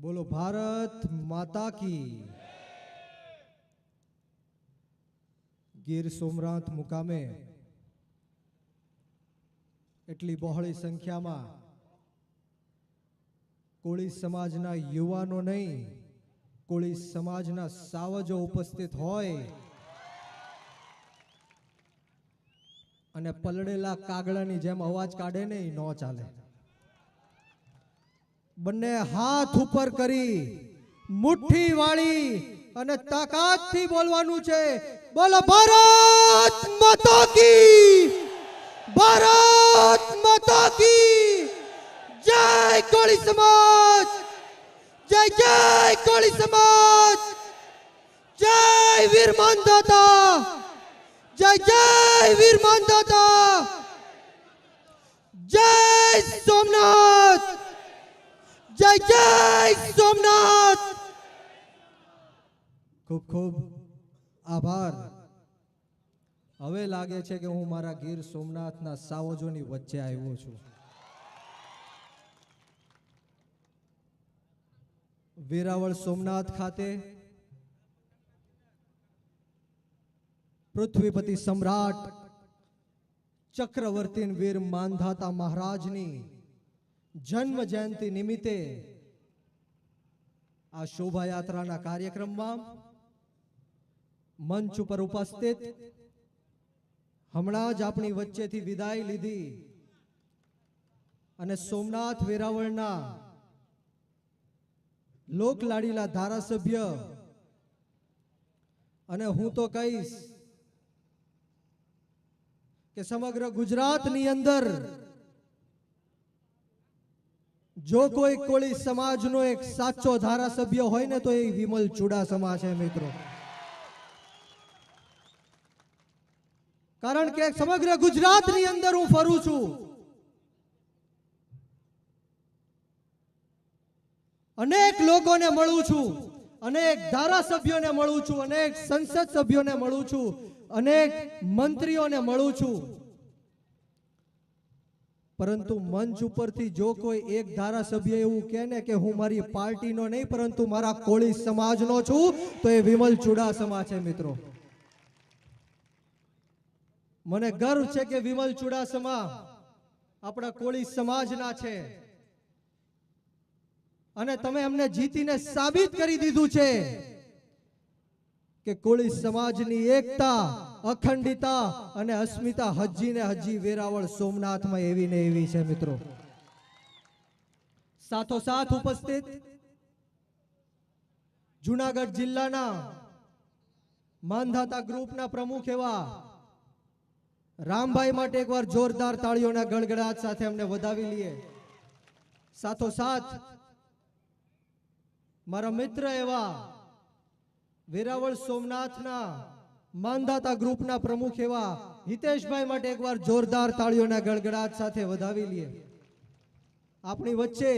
बोलो भारत माता की। गीर सोमनाथ मुकामे एटली बहोળી संख्यामां कोळी समाजना युवानो नहीं कोळी समाजना सावजो उपस्थित होय अने पलड़ेला कागड़ानी जेम अवाज काढे नहीं नो चाले। बन्ने हाथ ऊपर करी मुट्ठी वाली अने ताकात थी बोलवानुं छे, बोलो भारत माता की, भारत माता की जय। कोळी समाज जय जय, कोळी समाज जय, वीर मानदाता जय जय, वीर मानदाता जय सोमनाथ जय जय सोमनाथ। खूब खूब आभार। हवे लागे छे के हूँ मारा गीर सोमनाथना सावजोनी वच्चे आव्यो छुं। वेरावळ सोमनाथ खाते पृथ्वीपति सम्राट चक्रवर्ती वीर मानधाता महाराजनी जन्म जयंती निमित्ते आ शोभा यात्रा कार्यक्रम में मंच पर उपस्थित हमणां ज आपणी वच्चेथी विदाय लीधी अने सोमनाथ वेरावळना लोकलाडीला धारासभ्य अने हूँ तो कहीश के समग्र गुजरातनी अंदर जो कोई कोळी समाजनो एक साचो धारासभ्य होय ने तो ए विमल चुडासमा छे मित्रों। कारण के समग्र गुजरातनी अंदर हूँ फरू छूं, अनेक लोगों ने मळुं छूं, अनेक धारासभ्यों ने मळुं छूं, अनेक संसद सभ्यों ने मळुं छूं, अनेक मंत्रीओं ने मळुं छूं, परंतु मंच उपरथी जो कोई एक धारासभ्य एवुं कहे ने के हूँ मारी पार्टीनो नहीं परंतु मारा कोळी समाजनो छूं तो ए विमल चुडासमा छे मित्रों। मने गर्व छे के विमल चुडासमा आपणा कोळी समाजना छे अने तमे अमने जीतीने साबित करी दीधुं छे के कोळी समाजनी एकता अखंडिता अने अस्मिता हजी ने हजी वेरावळ सोमनाथ में एवी ने एवी छे मित्रों। साथोसाथ उपस्थित जूनागढ़ जिल्लाना मानधाता ग्रुपना प्रमुख एवा रामभाई माटे एक बार जोरदार ताळीओना गड़गड़ाट साथे अमने वधावी लीए। साथोसाथ मारा मित्र एवा वेरावळ सोमनाथना मानधाता ग्रुपना प्रमुख एवा हितेशभाई माटे एक बार जोरदार ताळीओना गड़गड़ाट साथे वधावी लीए। आपणी वच्चे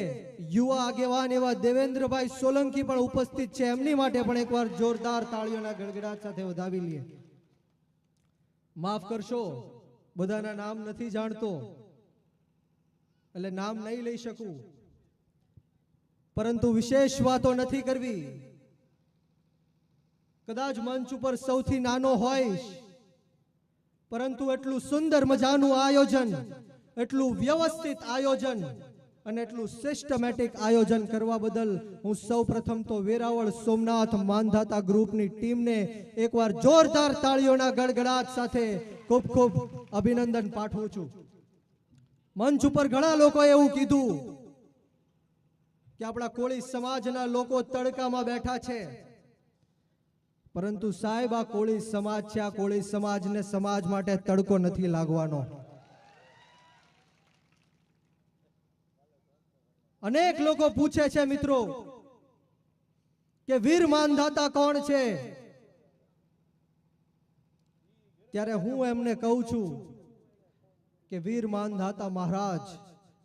युवा आगेवान एवा देवेंद्रभाई सोलंकी पण उपस्थित छे, एमनी माटे पण एक बार जोरदार ताळीओना गड़गड़ाट साथे वधावी लीए। माफ करशो बधाना नाम नथी जाणतो એટલે નામ नहीं लई શકું, परंतु विशेष वातो नथी करवी। कदाच मंच पर सौथी नानो होईश परंतु एटलू सुंदर मजानु आयोजन, एटलू व्यवस्थित आयोजन अने एटलू सिस्टमेटिक आयोजन करवा बदल हूँ सौ प्रथम तो वेरावळ सोमनाथ मानधाता ग्रुपनी टीमने एक बार जोरदार ताळीओना गड़गड़ाट साथे खूब खूब अभिनंदन पाठवुं छुं। मंच पर घणा लोकोए एवुं कीधुं के आपणा कोळी समाजना लोको तड़कामां बैठा छे, परंतु साहेब आ कोळी समाज छे, आ कोळी समाजने समाज माटे तड़को नथी लागवानो। अनेक लोगों पूछे छे मित्रों के वीर मानधाता कोण छे, त्यारे हूँ एमने कहूं छूं के वीर मानधाता महाराज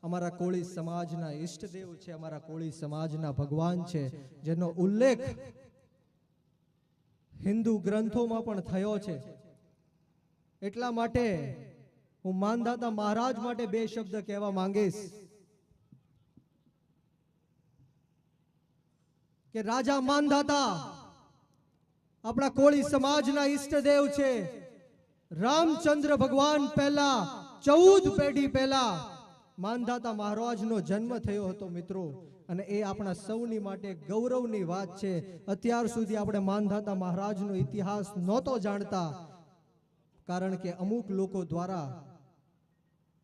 अमारा कोळी समाजना इष्टदेव छे, अमारा कोळी समाजना भगवान छे, जेनो उल्लेख हिंदू ग्रंथों में पण थयो छे। एटला माटे हूँ मानधाता महाराज माटे बे शब्द कहेवा मांगीश। કે રાજા માંધાતા આપણા કોળી સમાજના ઈષ્ટદેવ છે. રામચંદ્ર ભગવાન પહેલા 14 પેઢી પહેલા માંધાતા મહારાજનો જન્મ થયો હતો મિત્રો. અને એ આપણા સૌની માટે ગૌરવની વાત છે. અત્યાર સુધી આપણે માંધાતા મહારાજનો ઇતિહાસ નહોતો જાણતા, કારણ કે અમુક લોકો દ્વારા,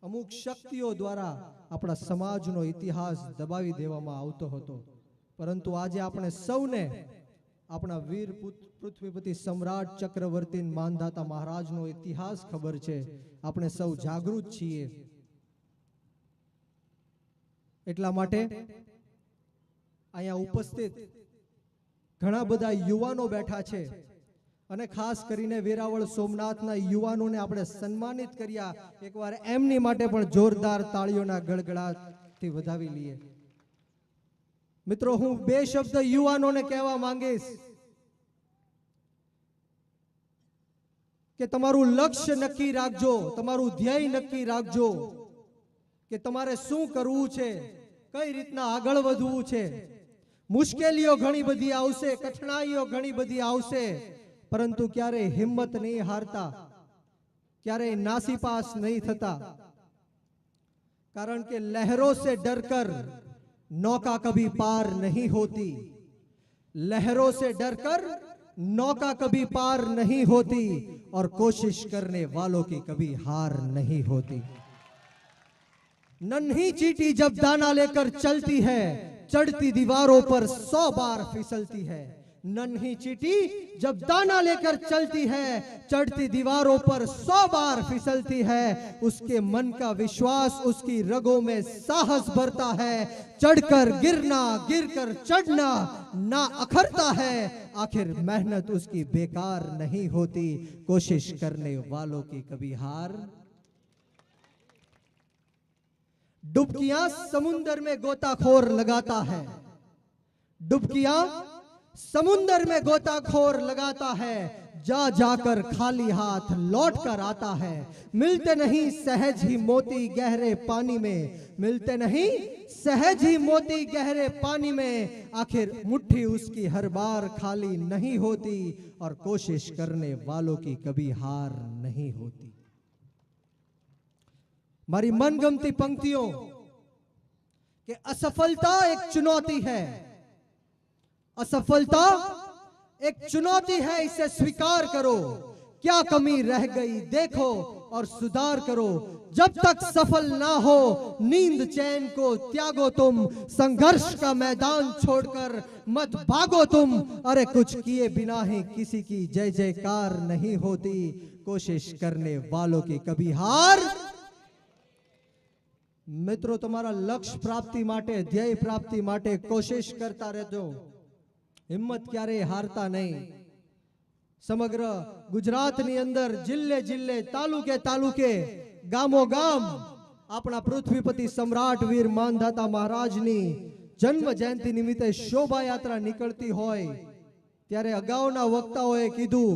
અમુક શક્તિઓ દ્વારા આપણા સમાજનો ઇતિહાસ દબાવી દેવામાં આવતો હતો. પરંતુ આજે આપણે સૌને આપણા વીર પૃથ્વીપતિ સમ્રાટ ચક્રવર્તી માંધાતા મહારાજનો ઇતિહાસ ખબર છે. આપણે સૌ જાગૃત છીએ. એટલા માટે અહીંયા ઉપસ્થિત ઘણા બધા યુવાનો બેઠા છે અને ખાસ કરીને વેરાવળ સોમનાથના યુવાનોને આપણે સન્માનિત કર્યા. એકવાર એમની માટે પણ જોરદાર તાળીઓના ગડગડાટથી વધાવી લઈએ. મિત્રો, હું બે શબ્દ યુવાનોને કહેવા માંગીશ કે તમારું લક્ષ્ય નક્કી રાખજો, તમારું ધ્યેય નક્કી રાખજો કે તમારે શું કરવું છે, કઈ રીતના આગળ વધવું છે. મુશ્કેલીઓ ઘણી બધી આવશે, કઠણાઈઓ ઘણી બધી આવશે, પરંતુ ક્યારેય હિંમત નહીં હારતા, ક્યારેય નાસીપાસ નહીં થતા. કારણ કે લહેરો સે ડરકર नौका कभी पार नहीं होती, लहरों से डरकर नौका कभी पार नहीं होती और कोशिश करने वालों की कभी हार नहीं होती. नन्ही चींटी जब दाना लेकर चलती है, चढ़ती दीवारों पर 100 बार फिसलती है. नन्ही चींटी जब दाना लेकर चलती है, चढ़ती दीवारों पर 100 बार फिसलती है. उसके मन का विश्वास उसकी रगों में साहस भरता है. चढ़कर गिरना, गिरकर चढ़ना ना अखरता है. आखिर मेहनत उसकी बेकार नहीं होती, कोशिश करने वालों की कभी हार. डुबकियां समुंदर में गोताखोर लगाता है, डुबकियां समुंदर में गोताखोर लगाता है. जा जाकर खाली हाथ लौट कर आता है. मिलते नहीं सहज ही मोती गहरे पानी में, मिलते नहीं सहज ही मोती गहरे पानी में. आखिर मुट्ठी उसकी हर बार खाली नहीं होती और कोशिश करने वालों की कभी हार नहीं होती. मारी मनगमती पंक्तियों कि असफलता एक चुनौती है, असफलता एक चुनौती है, इसे स्वीकार करो. क्या कमी रह गई देखो और सुधार करो. जब तक सफल ना हो नींद चैन को त्यागो तुम. संघर्ष का मैदान छोड़कर मत भागो तुम. अरे कुछ किए बिना ही किसी की जय जयकार नहीं होती. कोशिश करने वालों की कभी हार. मित्रों, तुम्हारा लक्ष्य प्राप्ति माटे, ध्येय प्राप्ति माटे कोशिश करता रहજો. हिम्मत क्यारे हारता नहीं. समग्र गुजरातनी अंदर जिल्ले जिल्ले तालुके तालुके गामो गाम अपना पृथ्वीपति सम्राट वीर मानधाता महाराजनी जन्म जयंती निमित्ते शोभा यात्रा निकलती होय त्यारे अगाउना वक्ताओए कीधुं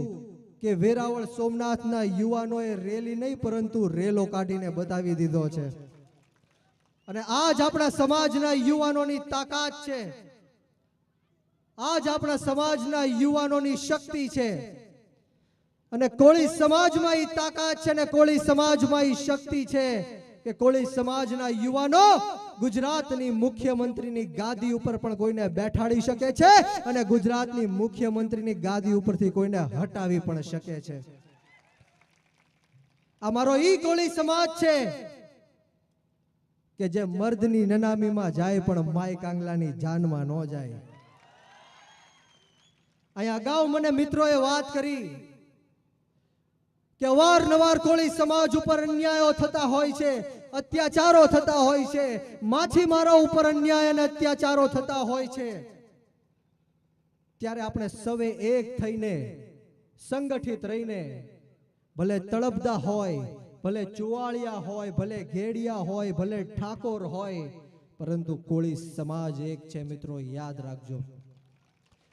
के वेरावळ सोमनाथना युवानोए रेली नहीं परंतु रेलो काढीने बतावी दीधो छे. अने आज आपणा समाजना युवानोनी ताकात छे, आज अपना समाजना युवानोनी शक्ति छे. अने कोળી समाजमां ई ताकात छे ने कोળી समाजमां ई शक्ति छे કે કોળી સમાજના યુવાનો ગુજરાતની મુખ્યમંત્રીની ગાદી ઉપર પણ કોઈને બેઠાડી શકે છે અને ગુજરાતની મુખ્યમંત્રીની ગાદી ઉપરથી કોઈને હટાવી પણ શકે છે. અમારો ઈ કોળી સમાજ છે કે જે મર્દની નનામીમાં જાય પણ માય કાંગલાની જાનમાં ન જાય. અહીંયા અગાઉ મને મિત્રોએ વાત કરી કે અવારનવાર કોળી સમાજ ઉપર અન્યાયો થતા હોય છે, અત્યાચારો થતા હોય છે, માછીમારો ઉપર અન્યાય અને અત્યાચારો થતા હોય છે. ત્યારે આપણે સૌએ એક થઈને સંગઠિત રહીને ભલે તળપદા હોય, ભલે ચુવાળિયા હોય, ભલે ઘેડિયા હોય, ભલે ઠાકોર હોય, પરંતુ કોળી સમાજ એક છે. મિત્રો યાદ રાખજો,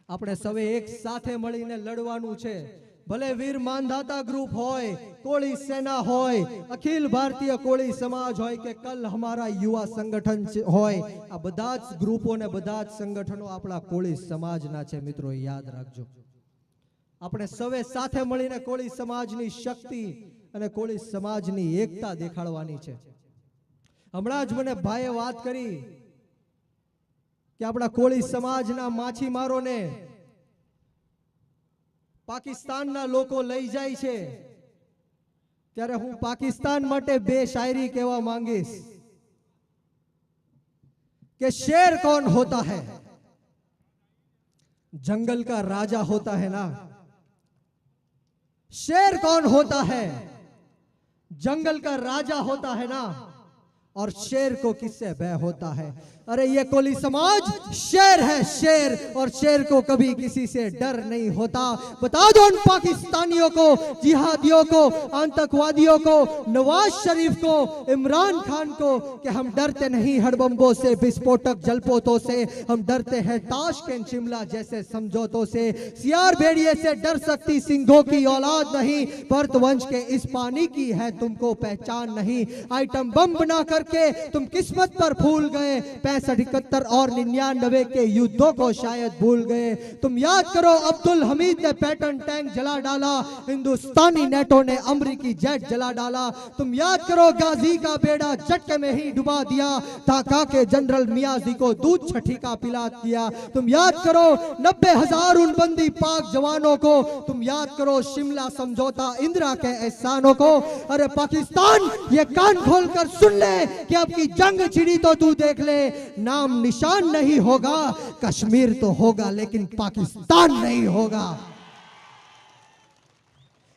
આપણે સૌએ એક સાથે મળીને લડવાનું છે. ભલે વીર માનધાતા ગ્રુપ હોય, કોળી સેના હોય, અખિલ ભારતીય કોળી સમાજ હોય કે કલ હમારા યુવા સંગઠન હોય, આ બધા જ ગ્રુપો ને બધા જ સંગઠનો આપણા કોળી સમાજના છે મિત્રો, યાદ રાખજો. આપણે સૌએ સાથે મળીને કોળી સમાજની શક્તિ અને કોળી સમાજની એકતા દેખાડવાની છે. હમણાં જ મને ભાઈએ વાત કરી કે આપણા કોળી સમાજના માછીમારોને પાકિસ્તાનના લોકો લઈ જાય છે, ત્યારે હું પાકિસ્તાન માટે બે શાયરી કહેવા માંગીશ કે शेर कौन होता है, जंगल का राजा होता है ना. शेर कौन होता है, जंगल का राजा होता है ना, और शेर को किससे भय होता है. अरे ये कोली समाज शेर है, शेर, और शेर को कभी किसी से डर नहीं होता. बता दो उन पाकिस्तानियों को, जिहादियों को, आतंकवादियों को, नवाज शरीफ को, इमरान खान को कि हम डरते नहीं हड़बम्बों से, विस्फोटक जलपोतों से, हम डरते हैं ताशकंद शिमला जैसे समझौतों से. सियार भेड़िए से डर सकती सिंहों की औलाद नहीं, भरत वंश के इस पानी की है तुमको पहचान नहीं. आइटम बम बना करके तुम किस्मत पर फूल गए, 65, 71 और 99 के युद्धों को शायद भूल गए. तुम याद करो अब्दुल हमीद ने पैटर्न टैंक जला डाला, हिंदुस्तानी नेटो ने अमरीकी जेट जला डाला. तुम याद करो गाजी का बेड़ा झटके में ही डुबा दिया, ढाका के जनरल मियाजी को दूध छठी का पिला दिया. तुम याद करो 90,000 उन बंदी पाक जवानों को. तुम याद करो शिमला समझौता, इंदिरा के एहसानों को. अरे पाकिस्तान ये कान खोलकर सुन ले कि अब की जंग छिड़ी तो तू देख ले, नाम निशान नहीं होगा, कश्मीर तो होगा लेकिन पाकिस्तान नहीं होगा.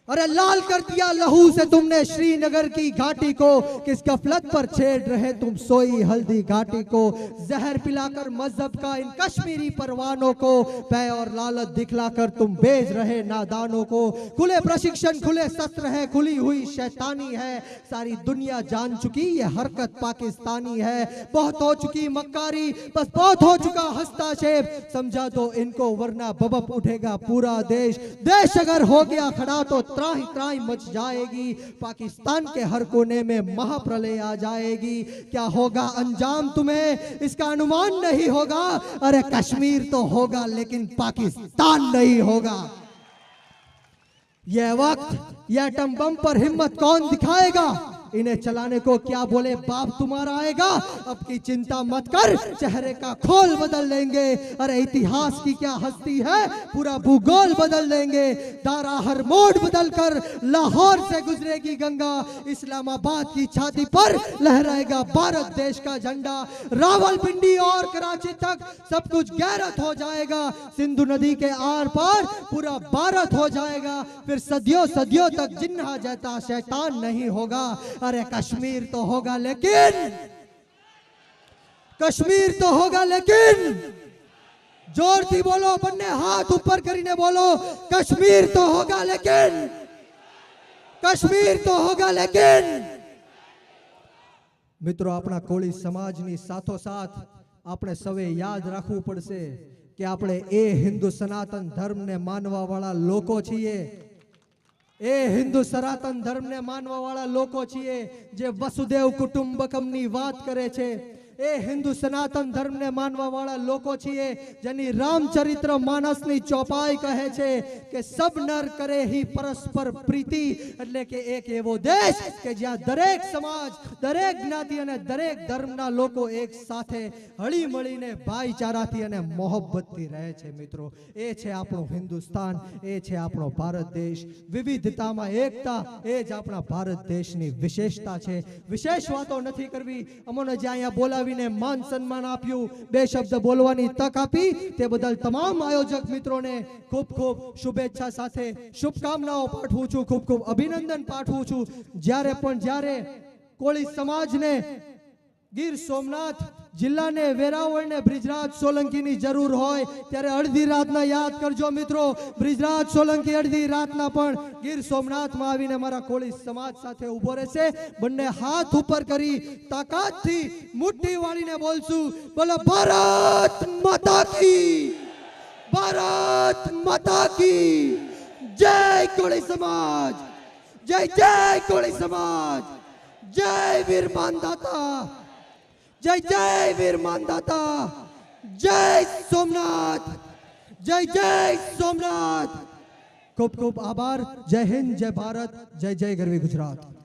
अरे लाल कर दिया लहू से तुमने श्रीनगर की घाटी को, किस गफलत पर छेड़ रहे तुम सोई हल्दी घाटी को. जहर पिलाकर मजहब का इन कश्मीरी परवानों को, भय और लालच दिखलाकर तुम भेज रहे नादानों को. खुले प्रशिक्षण, खुले शस्त्र है, खुली हुई शैतानी है, सारी दुनिया जान चुकी ये हरकत पाकिस्तानी है. बहुत हो चुकी मक्कारी, बस बहुत हो चुका हस्तक्षेप, समझा दो इनको वरना बबक उठेगा पूरा देश. देश अगर हो गया खड़ा तो त्राही त्राही मच जाएगी, पाकिस्तान के हर कोने में महाप्रलय आ जाएगी. क्या होगा अंजाम तुम्हें इसका अनुमान नहीं होगा. अरे कश्मीर तो होगा लेकिन पाकिस्तान नहीं होगा. यह वक्त यह एटम बम पर हिम्मत कौन दिखाएगा, इन्हें चलाने को क्या बोले बाप तुम्हारा आएगा. अब की चिंता मत कर, चेहरे का खोल बदल लेंगे. अरे इतिहास की क्या हस्ती है, पूरा भूगोल बदल देंगे. दारा हर मोड़ बदल कर लाहौर से गुजरेगी गंगा, इस्लामाबाद की छाती पर लहराएगा भारत देश का झंडा. रावलपिंडी और कराची तक सब कुछ गैरत हो जाएगा, सिंधु नदी के आर पार पूरा भारत हो जाएगा. फिर सदियों सदियों तक जिन्ना जैसा शैतान नहीं होगा. अरे कश्मीर तो होगा लेकिन, कश्मीर तो होगा लेकिन, जोर थी बोलो, बन्ने हाथ ऊपर करीने बोलो, कश्मीर तो होगा लेकिन, कश्मीर तो होगा लेकिन. मित्रों अपना कोળી સમાજની સાથોસાથ આપણે સૌએ યાદ રાખવું પડશે કે આપણે એ હિન્દુ સનાતન ધર્મને માનવા વાળા લોકો છીએ, એ હિન્દુ સનાતન ધર્મને માનવા વાળા લોકો છીએ જે વસુદેવ કુટુંબકમની વાત કરે છે. એ હિન્દુ સનાતન ધર્મને માનવા વાળા લોકો છીએ જેની રામચરિત્ર માનસની ચોપાઈ કહે છે કે સબ નર કરે હી પરસ્પર પ્રીતિ, એટલે કે એક એવો દેશ કે જ્યાં દરેક સમાજ, દરેક જ્ઞાતિ અને દરેક ધર્મના લોકો એક સાથે હળી મળીને ભાઈચારાથી અને મોહબ્બતથી રહે છે. મિત્રો એ છે આપણું હિન્દુસ્તાન, એ છે આપણો ભારત દેશ. વિવિધતામાં એકતા, એ જ આપણા ભારત દેશની વિશેષતા છે. વિશેષ વાતો નથી કરવી, અમને જે અહીંયા બોલાવી मान सम्मान आप्યું, બે શબ્દ બોલવાની તક આપી તે બદલ તમામ આયોજક મિત્રોને ખૂબ ખૂબ શુભેચ્છા સાથે શુભકામનાઓ પાઠવું છું, ખૂબ ખૂબ અભિનંદન પાઠવું છું. જ્યારે કોળી સમાજને ગીર સોમનાથ જિલ્લાને, વેરાવળને બ્રિજરાજ સોલંકીની જરૂર હોય ત્યારે અડધી રાતના યાદ કરજો મિત્રો. બ્રિજરાજ સોલંકી અડધી રાતના પણ ગીર સોમનાથમાં આવીને મારા કોળી સમાજ સાથે ઊભો રહેશે. બંને હાથ ઉપર કરી તાકાતથી મુઠ્ઠી વાળીને બોલશું, બોલો ભારત માતા કી, ભારત માતા કી, જય કોળી સમાજ, જય જય કોળી સમાજ, જય વીર માનદાતા, જય વીર માનદાતા, જય સોમનાથ, જય સોમનાથ. ખૂબ ખૂબ આભાર. જય હિન્દ, જય ભારત, જય જય ગરવી ગુજરાત.